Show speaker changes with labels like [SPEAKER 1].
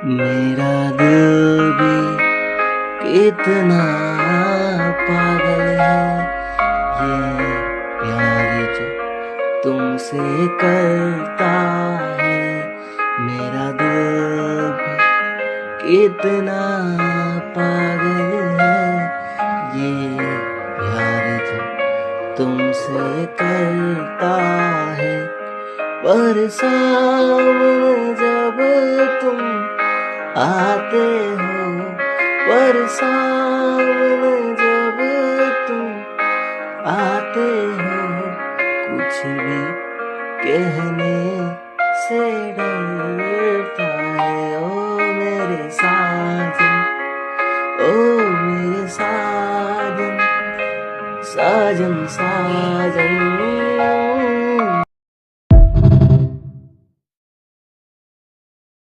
[SPEAKER 1] मेरा दिल भी कितना पागल है, ये प्यार जो तुमसे करता है। मेरा दिल भी कितना पागल है, ये प्यार जो तुमसे करता है। पर सामने जब तुम आते हो, पर सामने जब तुम आते हो, कुछ भी कहने से डरता है। ओ मेरे साजन, ओ मेरे साजन, साजन साजन